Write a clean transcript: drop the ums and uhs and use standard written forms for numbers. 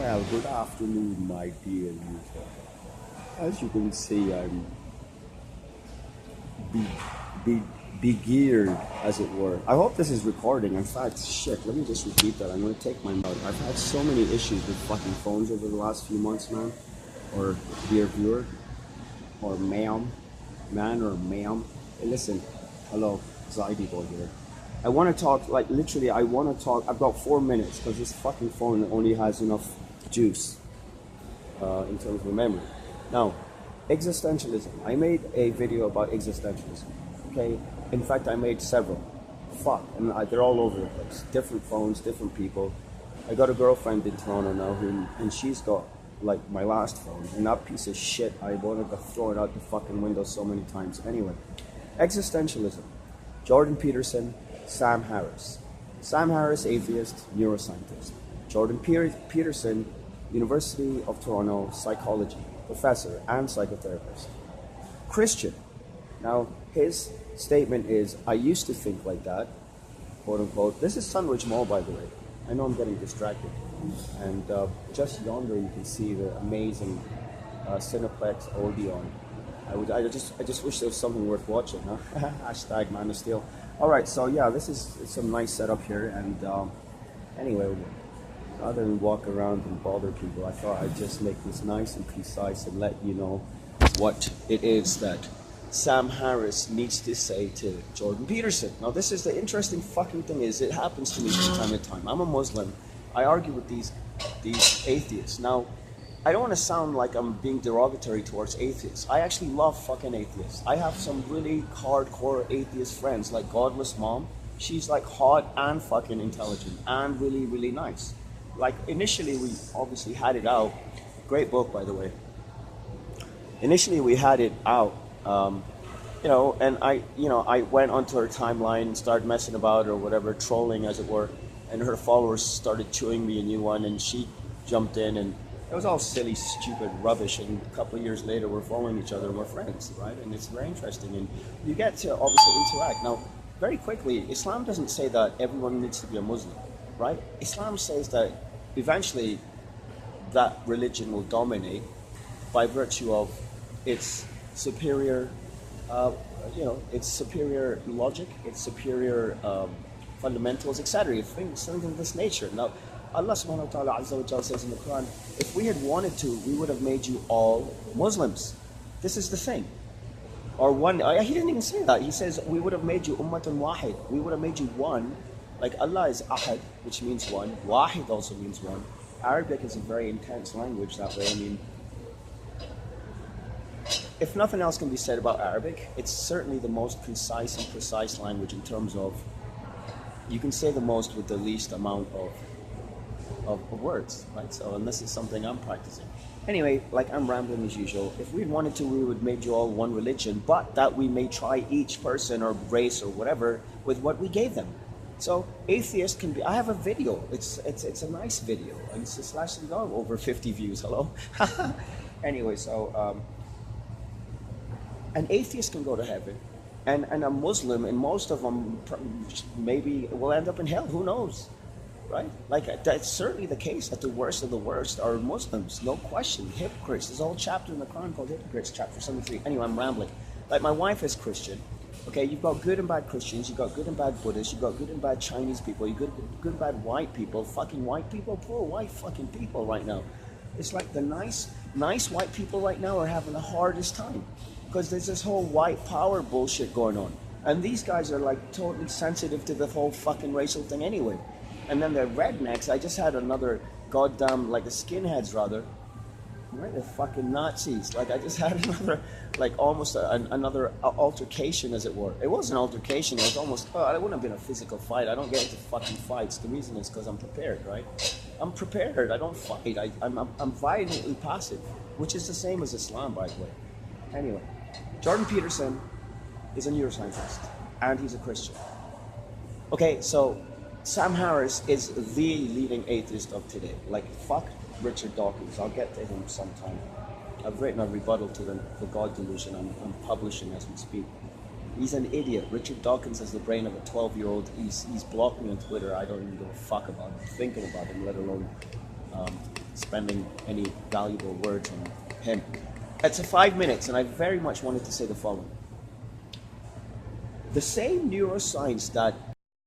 Well, good afternoon, my dear user. As you can see, I'm be, be, be-geared, as it were. I hope this is recording. In fact, shit, let me just repeat that. I'm going to take my note. I've had so many issues with fucking phones over the last few months, man. Or dear viewer, or ma'am, man or ma'am. Hey, listen, hello, zAiDiBoY here. I want to talk, like literally, I want to talk. I've got 4 minutes because this fucking phone only has enough juice in terms of memory. Now, existentialism. I made a video about existentialism. Okay, in fact, I made several. Fuck, and they're all over the place. Different phones, different people. I got a girlfriend in Toronto now, and she's got like my last phone, and that piece of shit, I wanted to throw it out the fucking window so many times. Anyway, existentialism. Jordan Peterson, Sam Harris. Sam Harris, atheist, neuroscientist. Jordan Peterson, University of Toronto, psychology professor and psychotherapist. Christian. Now, his statement is, I used to think like that, quote unquote. This is Sunridge Mall, by the way. I know I'm getting distracted. And just yonder, you can see the amazing Cineplex Odeon. I just wish there was something worth watching, huh? Hashtag Man of Steel. All right, so yeah, this is some nice setup here. And anyway, rather than walk around and bother people, I thought I'd just make this nice and concise and let you know what it is that Sam Harris needs to say to Jordan Peterson. Now, this is the interesting fucking thing is, it happens to me from time to time. I'm a Muslim. I argue with these atheists. Now, I don't want to sound like I'm being derogatory towards atheists. I actually love fucking atheists. I have some really hardcore atheist friends, like Godless Mom. She's like hot and fucking intelligent and really, really nice. Like initially we obviously had it out. Great book, by the way. Initially we had it out, and I went onto her timeline and started messing about or whatever, trolling as it were. And her followers started chewing me a new one, and she jumped in, and it was all silly, stupid rubbish. And a couple of years later, we're following each other and we're friends, right? And it's very interesting, and you get to obviously interact. Now, very quickly, Islam doesn't say that everyone needs to be a Muslim, right? Islam says that eventually that religion will dominate by virtue of its superior, its superior logic, its superior fundamentals, etc. Something of this nature. Now, Allah subhanahu wa ta'ala azza wa jalla says in the Quran, if we had wanted to, we would have made you all Muslims. This is the thing. Or one, he didn't even say that. He says, we would have made you ummatun wahid. We would have made you one. Like Allah is ahad, which means one. Wahid also means one. Arabic is a very intense language that way. I mean, if nothing else can be said about Arabic, it's certainly the most concise and precise language in terms of, you can say the most with the least amount of words, right? So, and this is something I'm practicing. Anyway, like I'm rambling as usual. If we wanted to, we would have made you all one religion, but that we may try each person or race or whatever with what we gave them. So atheists can be. I have a video. It's a nice video. It's actually got over 50 views. Hello. Anyway, so an atheist can go to heaven, and a Muslim, and most of them maybe will end up in hell. Who knows? Right? Like that's certainly the case that the worst of the worst are Muslims, no question. Hypocrites. There's a whole chapter in the Quran called Hypocrites, chapter 73. Anyway, I'm rambling. Like my wife is Christian. Okay, you've got good and bad Christians, you've got good and bad Buddhists, you've got good and bad Chinese people, you've got good and bad white people. Fucking white people, poor white fucking people right now. It's like the nice white people right now are having the hardest time because there's this whole white power bullshit going on, and these guys are like totally sensitive to the whole fucking racial thing anyway. And then the rednecks, I just had another goddamn, like the skinheads rather, right? The fucking Nazis. Like I just had another, like almost another altercation as it were. It wasn't an altercation, it was almost, it wouldn't have been a physical fight. I don't get into fucking fights. The reason is because I'm prepared, right? I'm prepared, I don't fight. I'm violently passive, which is the same as Islam, by the way. Anyway, Jordan Peterson is a neuroscientist, and he's a Christian. Okay, so Sam Harris is the leading atheist of today. Like, fuck Richard Dawkins. I'll get to him sometime. I've written a rebuttal to the God delusion I'm publishing as we speak. He's an idiot. Richard Dawkins has the brain of a 12-year-old. He's blocked me on Twitter. I don't even give a fuck about him, thinking about him, let alone spending any valuable words on him. It's a 5 minutes, and I very much wanted to say the following. The same neuroscience that